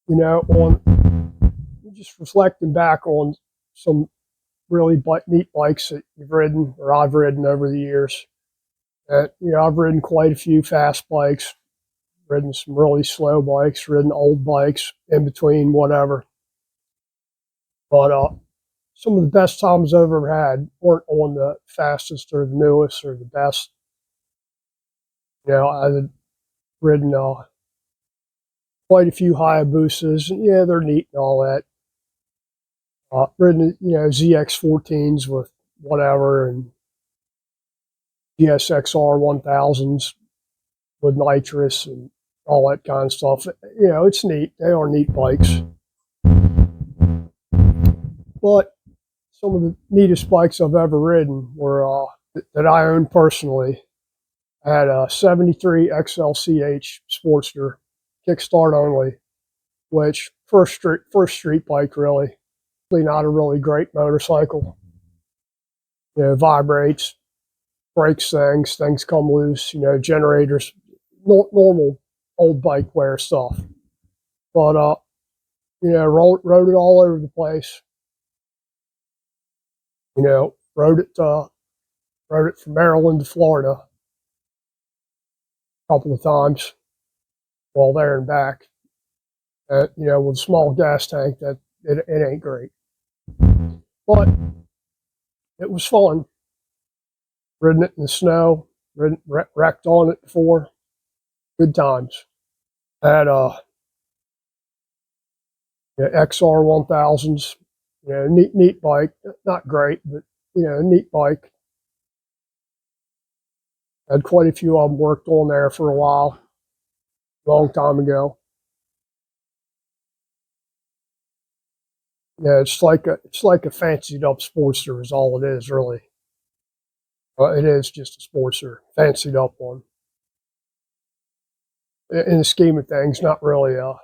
on just reflecting back on some really neat bikes that you've ridden or I've ridden over the years. And, I've ridden quite a few fast bikes, ridden some really slow bikes, ridden old bikes, in between, whatever. But some of the best times I've ever had weren't on the fastest or the newest or the best. I've ridden quite a few Hayabusas, and yeah, they're neat and all that. Ridden, ZX14s with whatever, and GSXR 1000s with nitrous and all that kind of stuff. It's neat. They are neat bikes. But some of the neatest bikes I've ever ridden were that I own personally. I had a 73 XLCH Sportster, kickstart only, which first street bike, really not a really great motorcycle. Vibrates, breaks things come loose, generators, normal old bike wear stuff. But rode it all over the place. Rode it from Maryland to Florida a couple of times while there and back. With a small gas tank, that it ain't great. But it was fun. Ridden it in the snow, wrecked on it before. Good times. Had XR 1000s, neat bike. Not great, but neat bike. Had quite a few of them worked on there for a while, long time ago. Yeah, it's like a fancied up Sportster is all it is, really. It is just a Sportster, fancied up one. In the scheme of things, not really a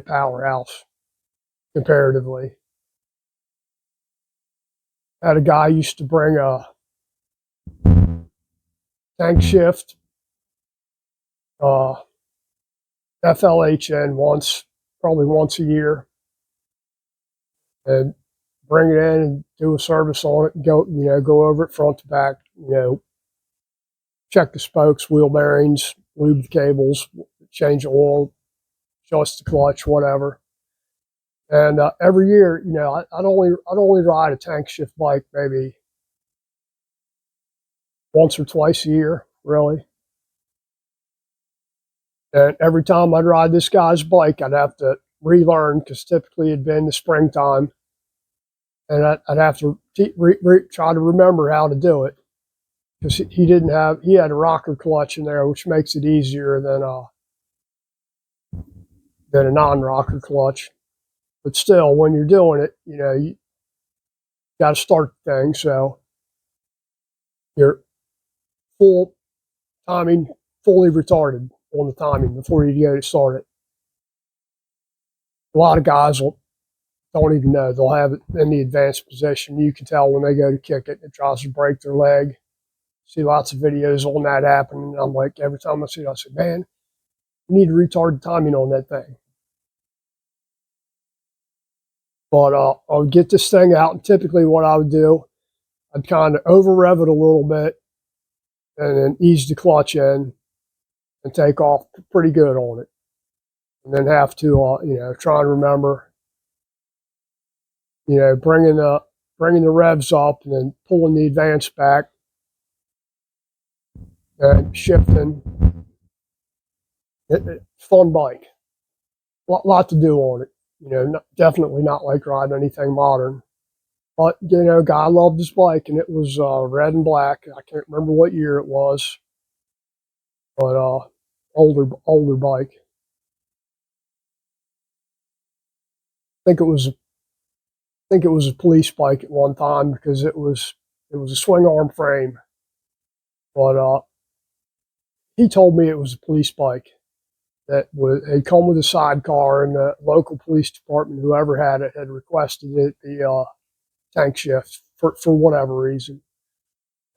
powerhouse comparatively. Had a guy used to bring a tank shift FLH in probably once a year, and bring it in and do a service on it and go over it front to back, check the spokes, wheel bearings, lube the cables, change oil, adjust the clutch, whatever. And every year, I'd only ride a tank shift bike maybe once or twice a year, really. And every time I'd ride this guy's bike, I'd have to relearn, because typically it'd been the springtime, and I'd have to try to remember how to do it, because he had a rocker clutch in there, which makes it easier than a non-rocker clutch. But still, when you're doing it, you got to start the thing, so you're full timing, fully retarded on the timing before you go to start it. A lot of guys don't even know. They'll have it in the advanced position. You can tell when they go to kick it, it tries to break their leg. See lots of videos on that happening. And I'm like, every time I see it, I say, man, you need to retard the timing on that thing. But I would get this thing out, and typically what I would do, I'd kind of over rev it a little bit, and then ease the clutch in and take off pretty good on it. And then have to, try and remember, bringing the revs up and then pulling the advance back and shifting. Fun bike. Lot to do on it. Definitely not like riding anything modern. But, guy loved his bike, and it was red and black. I can't remember what year it was, but older bike. I think it was a police bike at one time, because it was a swing arm frame. But he told me it was a police bike that had come with a sidecar, and the local police department, whoever had it, had requested it the tank shift for whatever reason.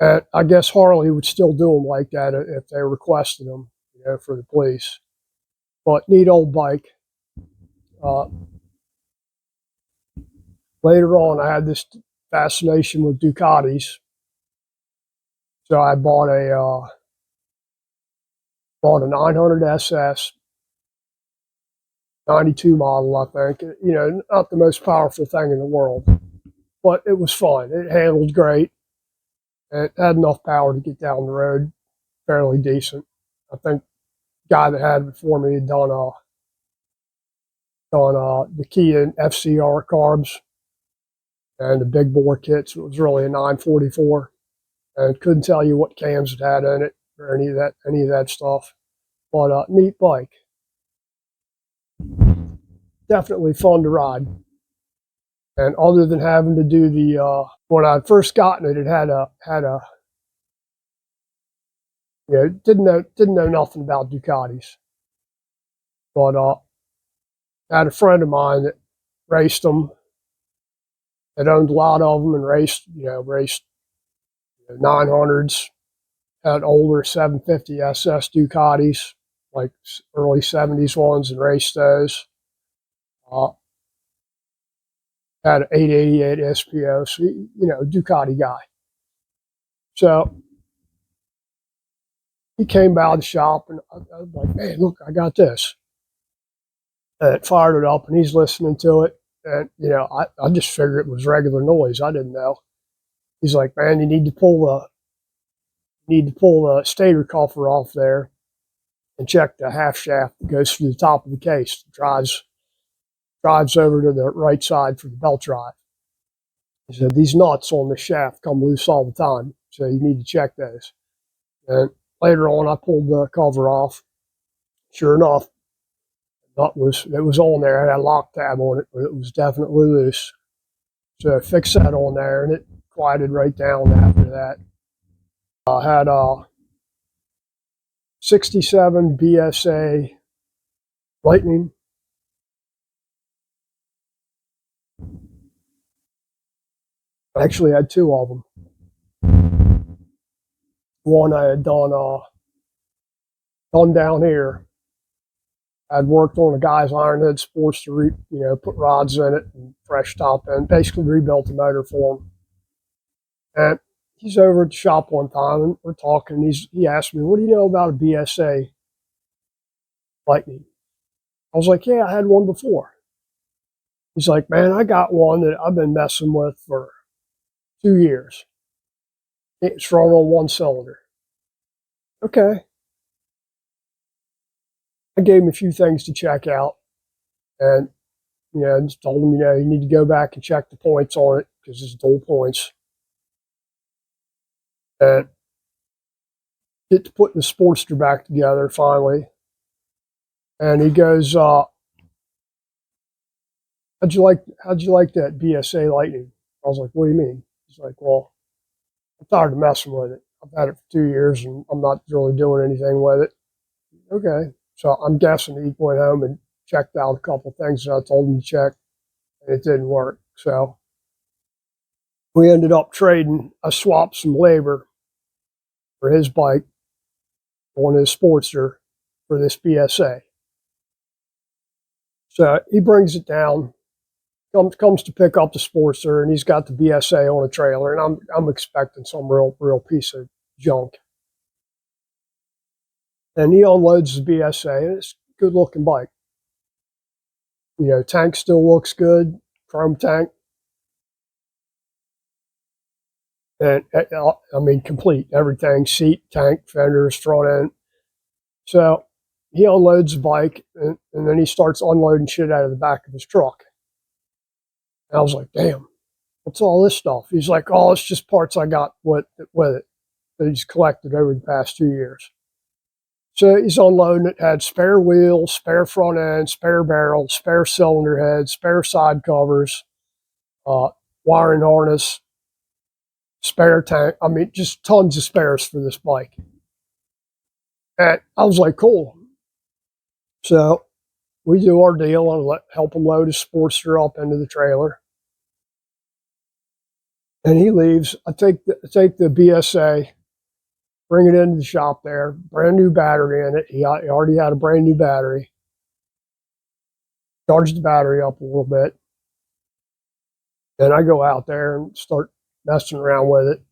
And I guess Harley would still do them like that if they requested them, for the police. But neat old bike. Later on, I had this fascination with Ducatis, so I bought a 900 SS 92 model, I think. You know, not the most powerful thing in the world, but it was fun. It handled great. It had enough power to get down the road fairly decent. I think the guy that had it before me had done the Kia and FCR carbs and the big bore kits. It was really a 944, and couldn't tell you what cams it had in it or any of that stuff. But neat bike, definitely fun to ride. And other than having to do when I first gotten it, it had a you know, didn't know nothing about Ducatis, but I had a friend of mine that raced them, that owned a lot of them, and raced 900s, had older 750 SS Ducatis, like early 70s ones, and raced those. Uh, had an 888 SPO, so, Ducati guy. So he came by the shop, and I was like, man, look, I got this. And fired it up, and he's listening to it. And, I just figured it was regular noise. I didn't know. He's like, man, you need to pull the stator cover off there and check the half shaft that goes through the top of the case. It drives over to the right side for the belt drive. He said, these nuts on the shaft come loose all the time, so you need to check those. And later on, I pulled the cover off. Sure enough, it was on there. It had a lock tab on it, but it was definitely loose. So I fixed that on there, and it quieted right down after that. I had a 67 BSA Lightning. I actually had two of them. One I had done down here. I'd worked on a guy's Ironhead Sports to put rods in it and fresh top end, basically rebuilt the motor for him. And he's over at the shop one time, and we're talking. He asked me, "What do you know about a BSA Lightning?" I was like, "Yeah, I had one before." He's like, "Man, I got one that I've been messing with for 2 years. It's run on one cylinder." Okay. I gave him a few things to check out, and just told him, you need to go back and check the points on it because it's dual points, and get to putting the Sportster back together finally. And he goes, "How'd you like that BSA Lightning?" I was like, "What do you mean?" He's like, "Well, I'm tired of messing with it. I've had it for 2 years, and I'm not really doing anything with it." Okay, so I'm guessing he went home and checked out a couple things that I told him to check, and it didn't work. So we ended up trading. I swapped some labor for his bike on his Sportster for this BSA. So he brings it down, comes to pick up the Sportster, and he's got the BSA on a trailer, and I'm expecting some real piece of junk. And he unloads the BSA, and it's a good looking bike. Tank still looks good, chrome tank. And I mean, complete everything: seat, tank, fenders, front end. So he unloads the bike, and then he starts unloading shit out of the back of his truck. And I was like, damn, what's all this stuff? He's like, oh, it's just parts I got with it that he's collected over the past 2 years. So he's unloading it, had spare wheels, spare front end, spare barrel, spare cylinder head, spare side covers, wiring harness, spare tank. I mean, just tons of spares for this bike. And I was like, cool. So we do our deal and help him load his Sportster up into the trailer. And he leaves. I take the BSA, bring it into the shop there, brand new battery in it. He already had a brand new battery. charge the battery up a little bit, and I go out there and start messing around with it,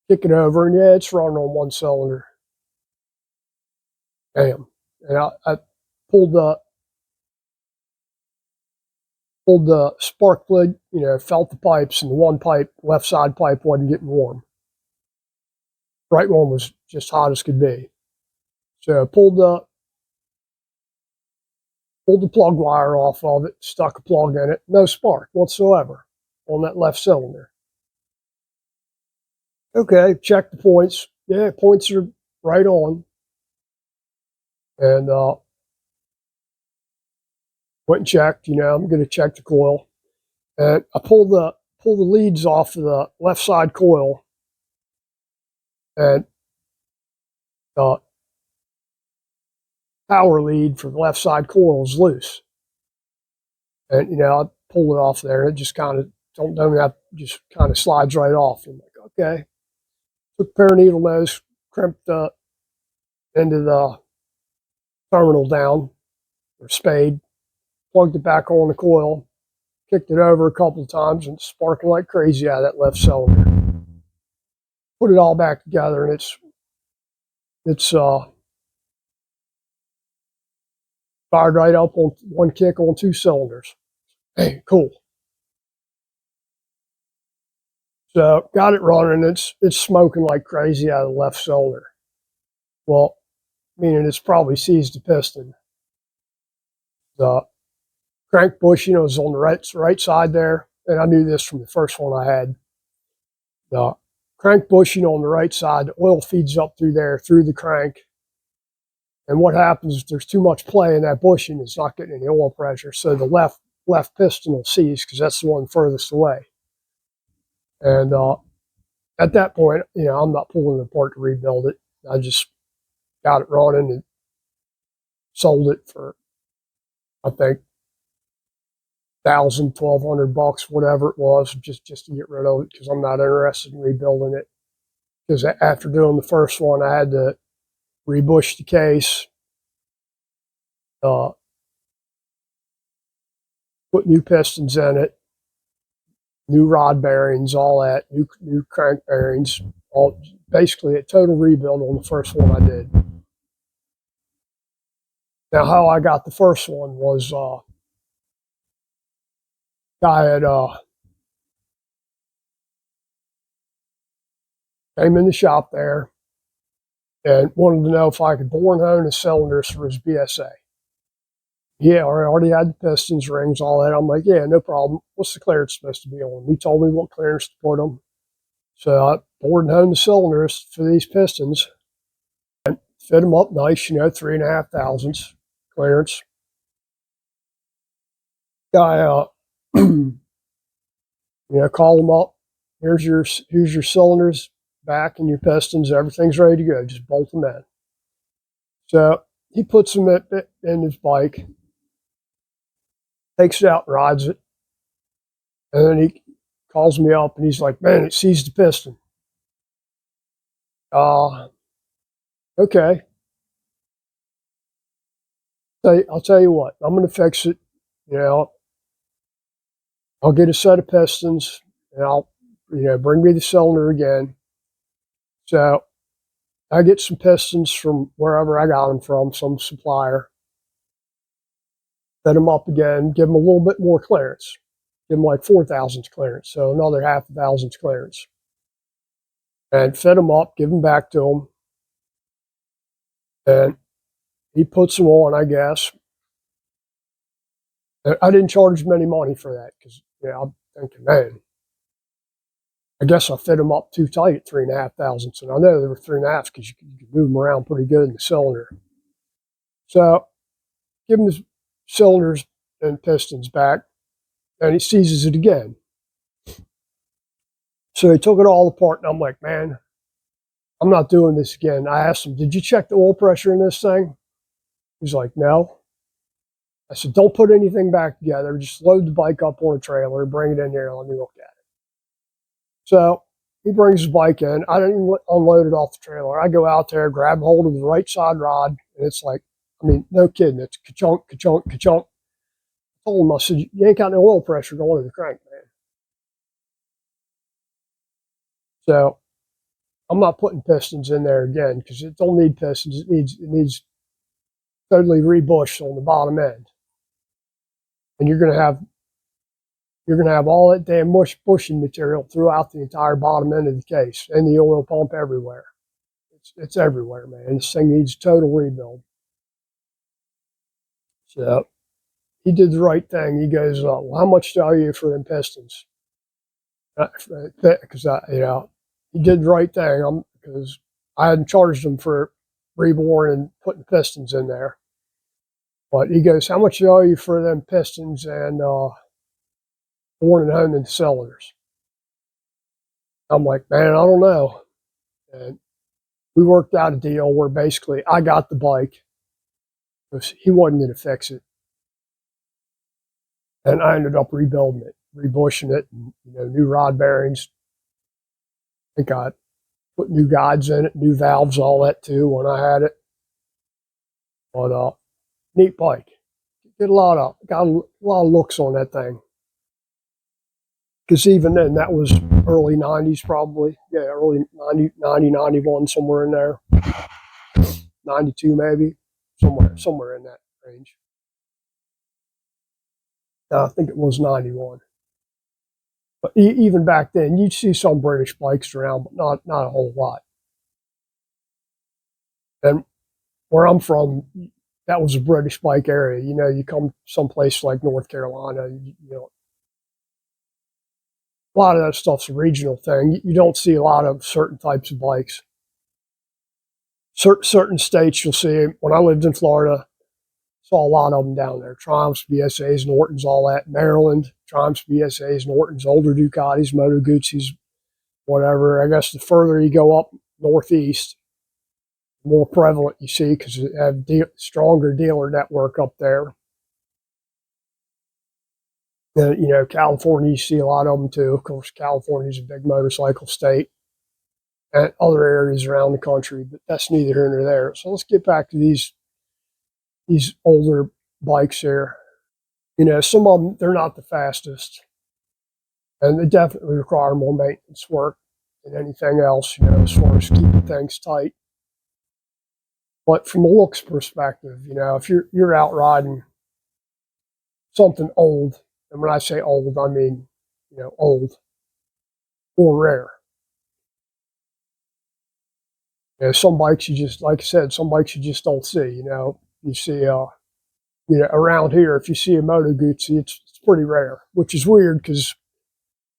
kick it over, and yeah, it's running on one cylinder. Damn. And I pulled the spark plug, felt the pipes, and the one pipe, left side pipe, wasn't getting warm. Right one was just hot as could be. So I pulled the plug wire off of it, stuck a plug in it, no spark whatsoever on that left cylinder. Okay, check the points. Yeah, points are right on. And went and checked, I'm going to check the coil. And I pulled the leads off of the left side coil, and the power lead for the left side coil is loose. And I pulled it off there, and it just kind of just kind of slides right off. I'm like, okay. Took a pair of needle nose, crimped the end of the terminal down, or spade, plugged it back on the coil, kicked it over a couple of times, and it's sparking like crazy out of that left cylinder. Put it all back together, and it's fired right up on one kick on two cylinders. Hey, cool. So got it running. It's smoking like crazy out of the left cylinder. Well, meaning it's probably seized the piston. The crank bushing was on the right side there, and I knew this from the first one I had. The crank bushing on the right side, the oil feeds up through there, through the crank. And what happens if there's too much play in that bushing, it's not getting any oil pressure. So the left piston will seize because that's the one furthest away. And at that point, I'm not pulling it apart to rebuild it. I just got it running and sold it for, I think, $1,000, $1,200, whatever it was, just to get rid of it because I'm not interested in rebuilding it. Because after doing the first one, I had to rebush the case, put new pistons in it, new rod bearings, all that, new crank bearings, basically a total rebuild on the first one I did. Now, how I got the first one was guy had came in the shop there and wanted to know if I could bore and hone the cylinders for his BSA. Yeah, I already had the pistons, rings, all that. I'm like, yeah, no problem. What's the clearance supposed to be on? He told me what clearance to put them. So I bored and honed the cylinders for these pistons and fit them up nice, 3.5 thousandths clearance. Guy, call them up. Here's your cylinders back and your pistons. Everything's ready to go. Just bolt them in. So he puts them in his bike, takes it out and rides it. And then he calls me up and he's like, man, it seized the piston. Okay. I'll tell you what, I'm going to fix it. I'll get a set of pistons and I'll, bring me the cylinder again. So I get some pistons from wherever I got them from, some supplier. Set them up again, give them a little bit more clearance. Give them like 4 thousandths clearance, so another 0.5 thousandths clearance. And fit them up, give them back to him. And he puts them on, I guess. And I didn't charge him any money for that because, I'm thinking, man, I guess I fit them up too tight at 3.5 thousandths. And I know they were 3.5 because you could move them around pretty good in the cylinder. So give him his cylinders and pistons back, and he seizes it again. So he took it all apart, and I'm like, man, I'm not doing this again. I asked him, did you check the oil pressure in this thing? He's like, no. I said, don't put anything back together. Just load the bike up on a trailer, bring it in here, and let me look at it. So he brings his bike in. I didn't even unload it off the trailer. I go out there, grab hold of the right side rod, and it's like, no kidding. It's ka-chunk, ka-chunk, ka-chunk. told him, I said, you ain't got no oil pressure going in the crank, man. So I'm not putting pistons in there again because it don't need pistons. It needs totally rebushed on the bottom end, and you're gonna have all that damn bushing material throughout the entire bottom end of the case and the oil pump everywhere. It's everywhere, man. This thing needs total rebuild. So he did the right thing. He goes, well, how much do I owe you for them pistons? Because he did the right thing. Because I hadn't charged him for reborn and putting pistons in there. But he goes, how much do I owe you for them pistons and born and honed in cylinders? I'm like, man, I don't know. And we worked out a deal where basically I got the bike because he wasn't going to fix it. And I ended up rebuilding it, rebushing it, and, new rod bearings. I think I put new guides in it, new valves, all that too when I had it. But neat bike. Got a lot of looks on that thing. Because even then, that was early 90s probably. Yeah, early 90, 91, somewhere in there. 92 maybe. Somewhere in that range. I think it was 91. But even back then, you'd see some British bikes around, but not a whole lot. And where I'm from, that was a British bike area. You come someplace like North Carolina, a lot of that stuff's a regional thing. You don't see a lot of certain types of bikes. Certain states you'll see. When I lived in Florida, saw a lot of them down there. Triumphs, BSAs, Nortons, all that. Maryland, Triumphs, BSAs, Nortons, older Ducatis, Moto Guzzis, whatever. I guess the further you go up northeast, the more prevalent you see because you have stronger dealer network up there. And, California, you see a lot of them too. Of course, California's a big motorcycle state. And other areas around the country, but that's neither here nor there. So let's get back to these older bikes here. Some of them, they're not the fastest, and they definitely require more maintenance work than anything else, as far as keeping things tight. But from a looks perspective, if you're out riding something old, and when I say old, I mean, old or rare. Some bikes you just, like I said, some bikes you just don't see. You see, around here, if you see a Moto Guzzi, it's pretty rare, which is weird because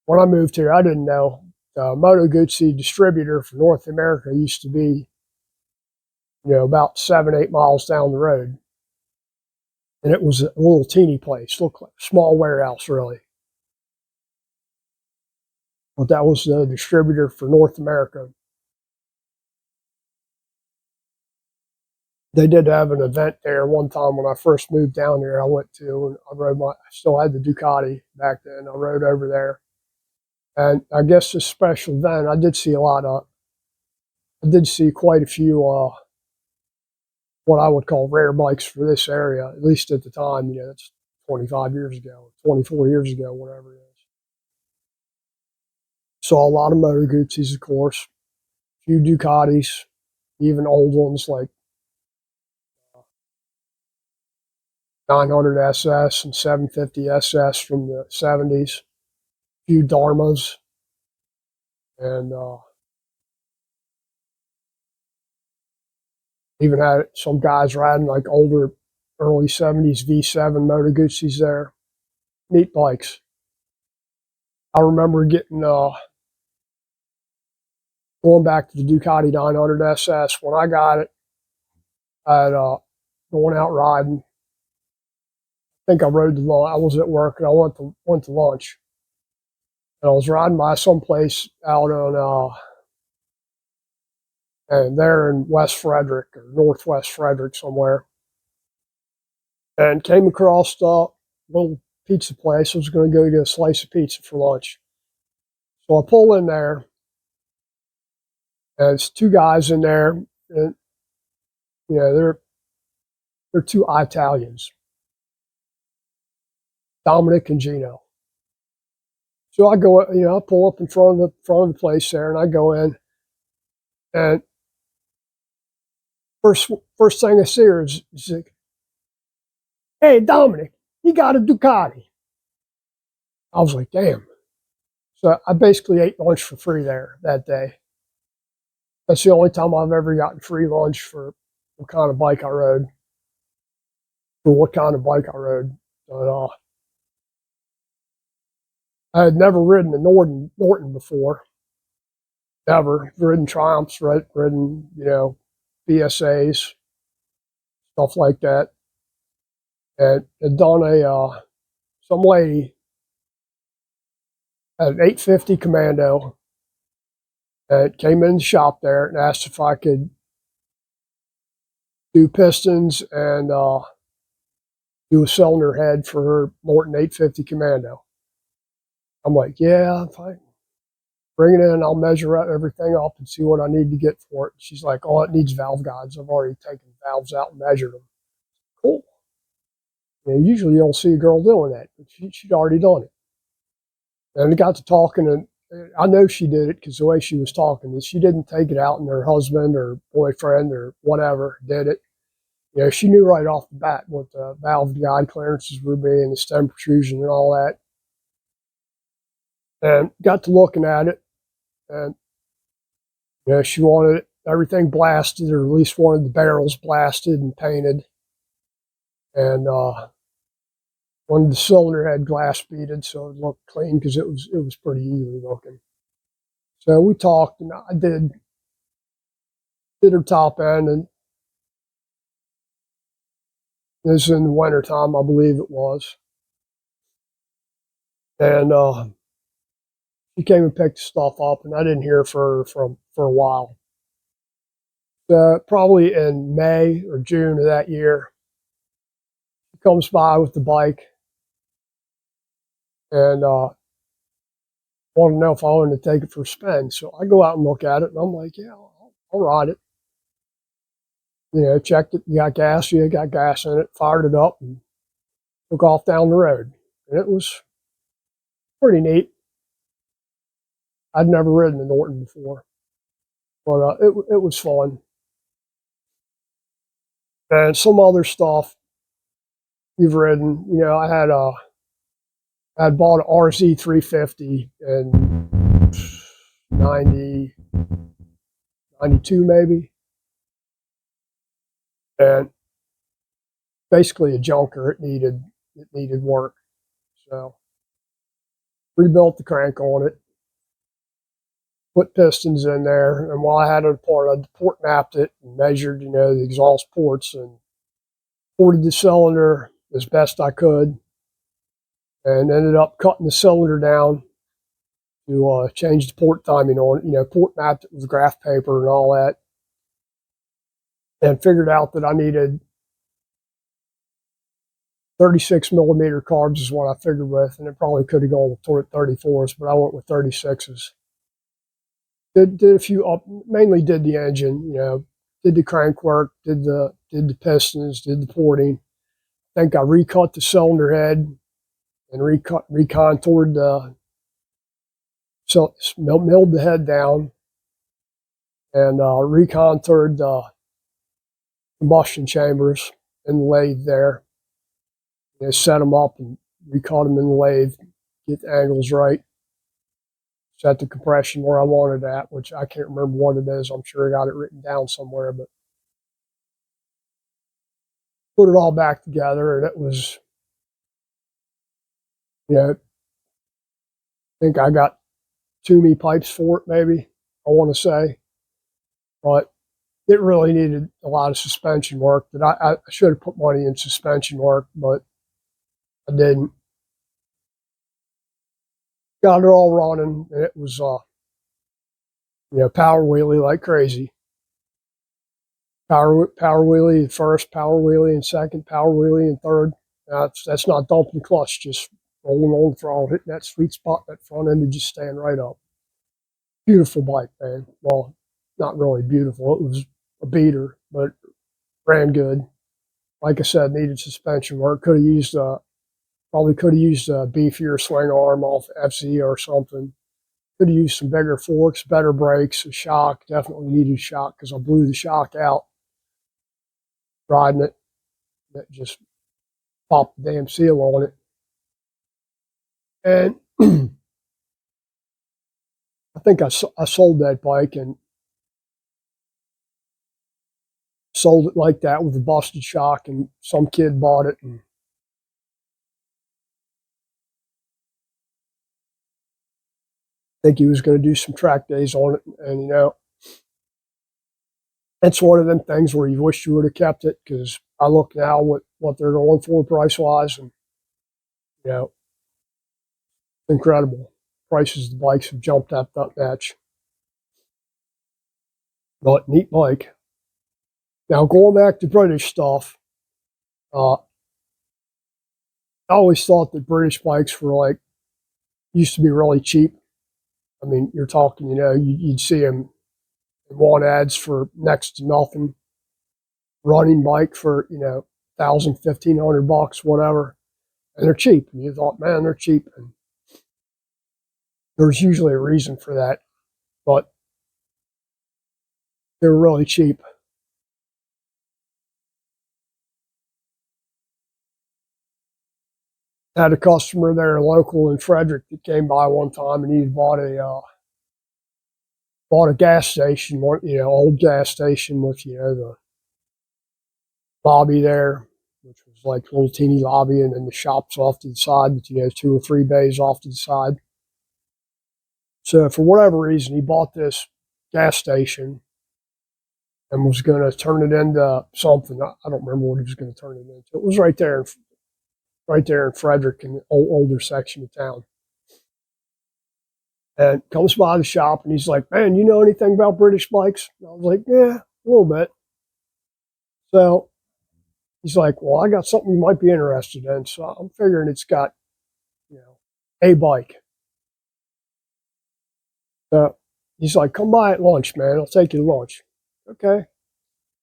when I moved here, I didn't know the Moto Guzzi distributor for North America used to be, about 7-8 miles down the road, and it was a little teeny place, looked like a small warehouse, really. But that was the distributor for North America. They did have an event there one time when I first moved down there. I went to, and I still had the Ducati back then. I rode over there, and I guess this special event, I did see quite a few what I would call rare bikes for this area, at least at the time. That's 25 years ago, 24 years ago, whatever it is. Saw a lot of Moto Guzzis, of course, a few Ducatis, even old ones like 900 SS and 750 SS from the 70s, a few Dharmas, and even had some guys riding like older, early 70s V7 Moto Guzzis there. Neat bikes. I remember going back to the Ducati 900 SS. When I got it, I had going out riding. I think I rode the lunch. I was at work and I went to lunch. And I was riding by someplace out on and there in West Frederick or Northwest Frederick somewhere, and came across a little pizza place. I was going to go get a slice of pizza for lunch. So I pull in there, and it's two guys in there, and they're two Italians. Dominic and Gino. So I go, I pull up in front of the place there, and I go in, and first thing I see her is she's like, "Hey, Dominic, you got a Ducati." I was like, "Damn." So I basically ate lunch for free there that day. That's the only time I've ever gotten free lunch for what kind of bike I rode, for what kind of bike I rode. But I had never ridden a Norton before, ever. Ridden Triumphs, ridden, BSAs, stuff like that. And had done some lady had an 850 Commando and came in the shop there and asked if I could do pistons and do a cylinder head for her Norton 850 Commando. I'm like, yeah, if I bring it in, I'll measure everything up and see what I need to get for it. She's like, oh, it needs valve guides. I've already taken valves out and measured them. Cool. Usually you don't see a girl doing that, but she'd already done it. And it got to talking, and I know she did it because the way she was talking is she didn't take it out, and her husband or boyfriend or whatever did it. She knew right off the bat what the valve guide clearances were being, the stem protrusion and all that. And got to looking at it, and she wanted everything blasted, or at least wanted the barrels blasted and painted, and wanted the cylinder head glass beaded so it looked clean because it was pretty ugly looking. So we talked, and I did her top end, and this was in the wintertime, I believe it was. And she came and picked the stuff up, and I didn't hear from her for a while. Probably in May or June of that year, she comes by with the bike and wanted to know if I wanted to take it for a spin. So I go out and look at it, and I'm like, yeah, I'll ride it. Checked it. You got gas? Yeah, got gas in it. Fired it up and took off down the road. And it was pretty neat. I'd never ridden a Norton before, but it was fun. And some other stuff you've ridden. I had bought an RZ 350 in 90, 92 maybe, and basically a junker. It needed work, so rebuilt the crank on it, put pistons in there, and while I had it apart, I port mapped it and measured, the exhaust ports, and ported the cylinder as best I could, and ended up cutting the cylinder down to change the port timing on it. Port mapped it with graph paper and all that, and figured out that I needed 36 millimeter carbs is what I figured with, and it probably could have gone with 34s, but I went with 36s. Did a few up, mainly did the engine, did the crank work, did the pistons, did the porting. I think I recut the cylinder head and recontoured milled the head down and recontoured the combustion chambers in the lathe there. Set them up and recut them in the lathe, get the angles right, set the compression where I wanted it at, which I can't remember what it is. I'm sure I got it written down somewhere, but put it all back together, and it was, I think I got 2 pipes for it, maybe, I want to say. But it really needed a lot of suspension work that I should have put money in suspension work, but I didn't. Got it all running, and it was, power wheelie like crazy. Power wheelie in first, power wheelie in second, power wheelie in third. That's not dumping clutch, just rolling on the throttle, hitting that sweet spot, that front end, and just staying right up. Beautiful bike, man. Well, not really beautiful. It was a beater, but ran good. Like I said, needed suspension work. Could have used Probably could have used a beefier swing arm off FZ or something. Could have used some bigger forks, better brakes, a shock. Definitely needed a shock because I blew the shock out riding it. That just popped the damn seal on it. And I think I sold that bike and sold it like that with a busted shock, and some kid bought it and I think he was going to do some track days on it. And, you know, it's one of them things where you wish you would have kept it because I look now what they're going for price wise, and, you know, incredible. Prices of the bikes have jumped up that much. But neat bike. Now, going back to British stuff, I always thought that British bikes were like, used to be really cheap. I mean, you're talking, you know, you'd see them in want ads for next to nothing. Running bike for, you know, 1,000, 1,500 bucks, whatever. And they're cheap. And you thought, man, they're cheap. And there's usually a reason for that, but they're really cheap. I had a customer there, local in Frederick, that came by one time and he bought a gas station, you know, old gas station with, you know, the lobby there, which was like a little teeny lobby, and then the shops off to the side with, you know, 2 or 3 bays off to the side. So for whatever reason, he bought this gas station and was going to turn it into something. I don't remember what he was going to turn it into. It was right there in Frederick, in the older section of town. And comes by the shop and he's like, man, you know anything about British bikes? And I was like, yeah, a little bit. So he's like, well, I got something you might be interested in. So I'm figuring it's got, you know, a bike. So he's like, come by at lunch, man. I'll take you to lunch. Okay.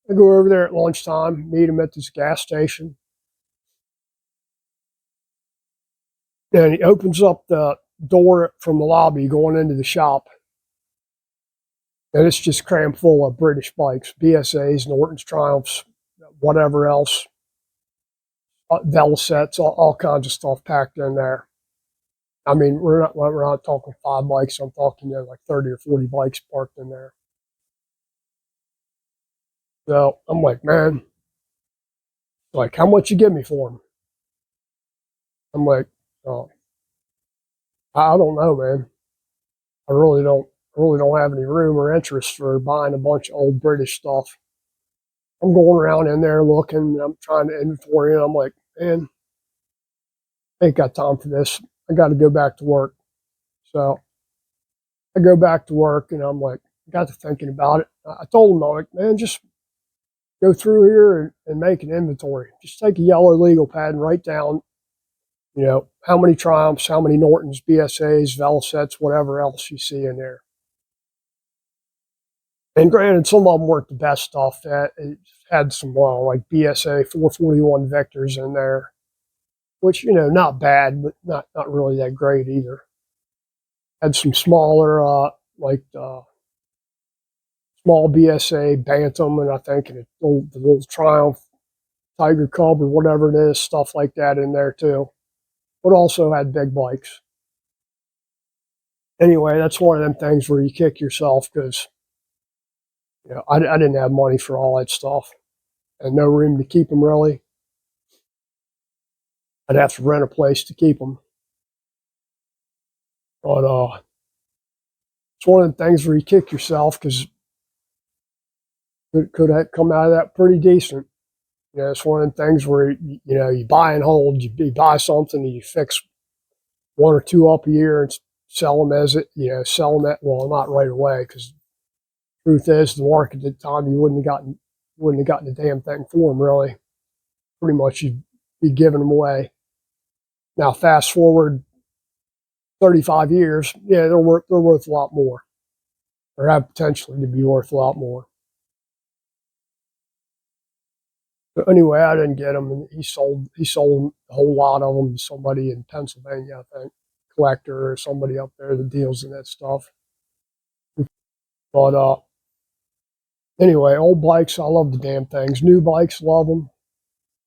I go over there at lunchtime, meet him at this gas station. And he opens up the door from the lobby going into the shop. And it's just crammed full of British bikes, BSAs, Norton's, Triumphs, whatever else, Velocets, all kinds of stuff packed in there. I mean, we're not talking 5 bikes. I'm talking, you know, like 30 or 40 bikes parked in there. So I'm like, man, like, how much you give me for them? I'm like, oh, I don't know, man. I really don't have any room or interest for buying a bunch of old British stuff. I'm going around in there looking. I'm trying to inventory, and I'm like, man, I ain't got time for this. I got to go back to work. So I go back to work, and I'm like, got to thinking about it. I told him, I'm like, man, just go through here and make an inventory. Just take a yellow legal pad and write down, you know, how many Triumphs, how many Nortons, BSAs, Velocets, whatever else you see in there. And granted, some of them weren't the best stuff. It had some, well, like BSA 441 Victors in there, which, you know, not bad, but not really that great either. Had some smaller, like small BSA Bantam, and I think the little Triumph Tiger Cub or whatever it is, stuff like that in there too. But also had big bikes. Anyway, that's one of them things where you kick yourself because, you know, I didn't have money for all that stuff and no room to keep them really. I'd have to rent a place to keep them. But it's one of the things where you kick yourself because it could have come out of that pretty decent. You know, it's one of the things where, you know, you buy and hold, you buy something and you fix 1 or 2 up a year and sell them as it, you know, sell them at, well, not right away because truth is the market at the time you wouldn't have gotten the damn thing for them really. Pretty much you'd be giving them away. Now fast forward 35 years, yeah, they're worth a lot more, or have potentially to be worth a lot more. But anyway, I didn't get them, and he sold a whole lot of them to somebody in Pennsylvania, I think, collector or somebody up there that deals in that stuff. But anyway, old bikes, I love the damn things. New bikes, love them.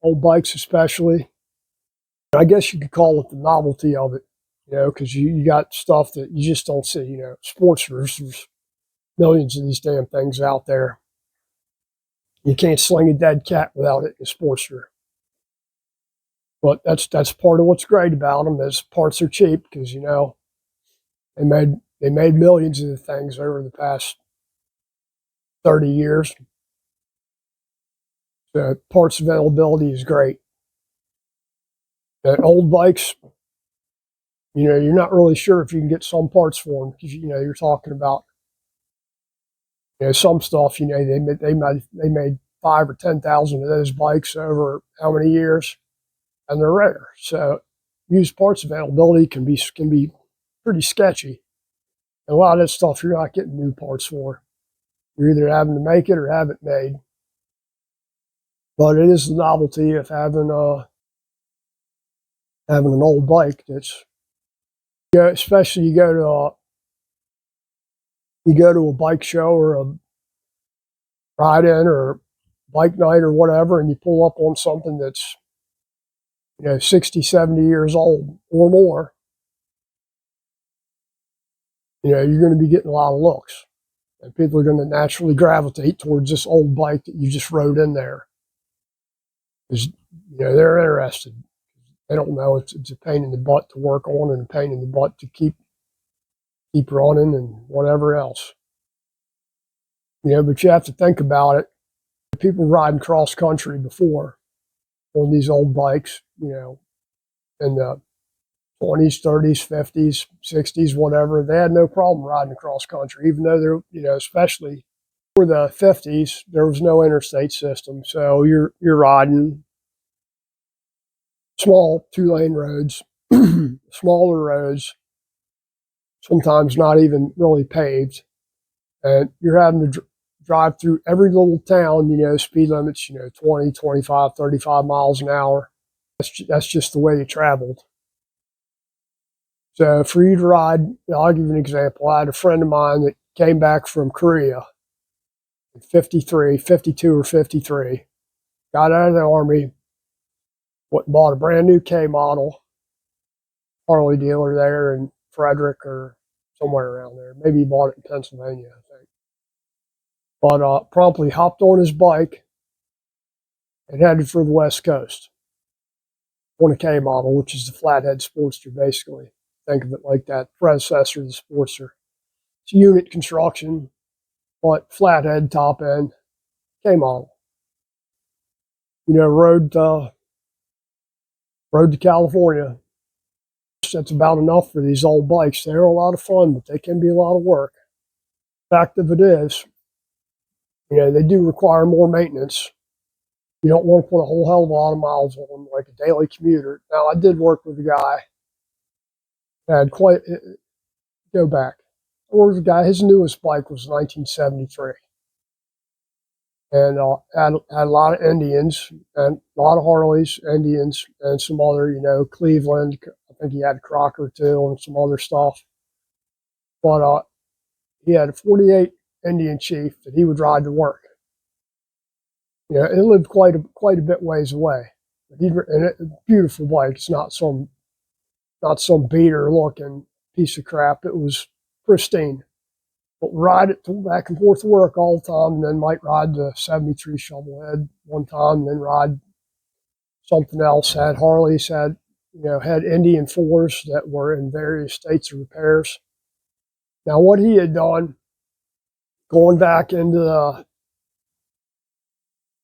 Old bikes especially. I guess you could call it the novelty of it, because you got stuff that you just don't see. Sportsters, there's millions of these damn things out there. You can't sling a dead cat without it in a Sportster. But that's part of what's great about them is parts are cheap because they made millions of the things over the past 30 years. The parts availability is great. And old bikes, you're not really sure if you can get some parts for them because you're talking about some stuff. They made 5 or 10,000 of those bikes over how many years, and they're rare. So used parts availability can be pretty sketchy. And a lot of that stuff you're not getting new parts for. You're either having to make it or have it made. But it is the novelty of having an old bike that's, especially you go to a bike show or a ride-in or bike night or whatever, and you pull up on something that's 60, 70 years old or more. You're going to be getting a lot of looks, and people are going to naturally gravitate towards this old bike that you just rode in there because they're interested. They don't know it's a pain in the butt to work on and a pain in the butt to keep running and whatever else. But you have to think about it. People riding cross country before on these old bikes, in the 20s, 30s, 50s, 60s, whatever, they had no problem riding across country, even though especially for the 50s, there was no interstate system. So you're riding small 2-lane roads, smaller roads, sometimes not even really paved. And you're having to drive through every little town, speed limits, 20, 25, 35 miles an hour. That's just the way you traveled. So for you to ride, I'll give you an example. I had a friend of mine that came back from Korea in 52 or 53, got out of the Army, went and bought a brand new K model, Harley dealer there in Frederick or somewhere around there. Maybe he bought it in Pennsylvania, I think. But promptly hopped on his bike and headed for the West Coast on a K model, which is the flathead Sportster, basically. Think of it like that, predecessor to the Sportster. It's unit construction, but flathead top end, K model. Rode to California. That's about enough for these old bikes. They're a lot of fun, but they can be a lot of work. Fact of it is, they do require more maintenance. You don't want to put a whole hell of a lot of miles on them, like a daily commuter. Now, I did work with a guy that had go back. I worked with a guy, his newest bike was 1973. And had a lot of Indians and a lot of Harleys, Indians, and some other, Cleveland. I think he had Crocker too and some other stuff. But he had a 48 Indian chief that he would ride to work. It lived quite a bit ways away. And beautiful bike. It's not some beater looking piece of crap. It was pristine. But ride it back and forth to work all the time, and then might ride the 73 Shovelhead one time, and then ride something else. Had Harleys, had Indian 4s that were in various states of repairs. Now, what he had done, going back into the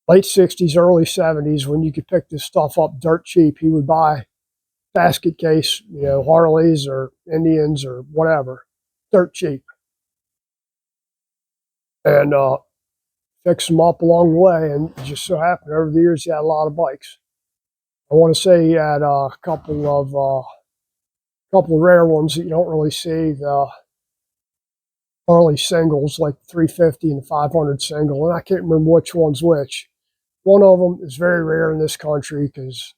late 60s, early 70s, when you could pick this stuff up dirt cheap, he would buy basket case, Harleys or Indians or whatever, dirt cheap. And fix them up along the way, and it just so happened over the years he had a lot of bikes. I want to say he had a couple of rare ones that you don't really see. The Harley singles, like the 350 and the 500 single, and I can't remember which one's which. One of them is very rare in this country because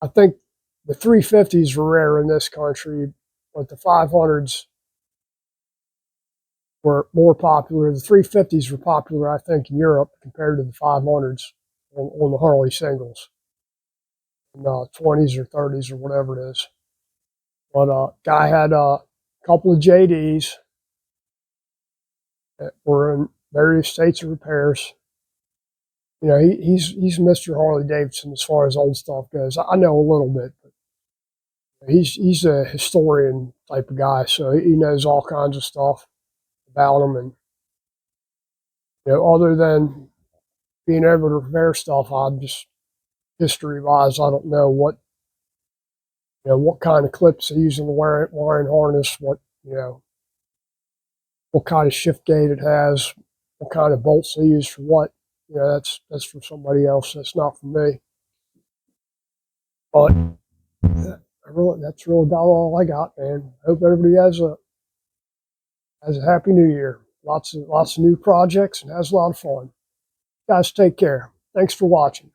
I think the 350s were rare in this country, but the 500s were more popular. The 350s were popular, I think, in Europe compared to the 500s on the Harley singles in the 20s or 30s or whatever it is. But guy had a couple of JDs that were in various states of repairs. You know, he's Mr. Harley Davidson as far as old stuff goes. I know a little bit, but he's a historian type of guy, so he knows all kinds of stuff about them. And you know, other than being able to repair stuff, I'm just history wise, I don't know what kind of clips they use in the wiring harness, what kind of shift gate it has, what kind of bolts they use for what. You know, that's for somebody else. That's not for me. But that's really about all I got, man. Hope everybody has a happy new year. Lots of new projects and has a lot of fun. Guys, take care. Thanks for watching.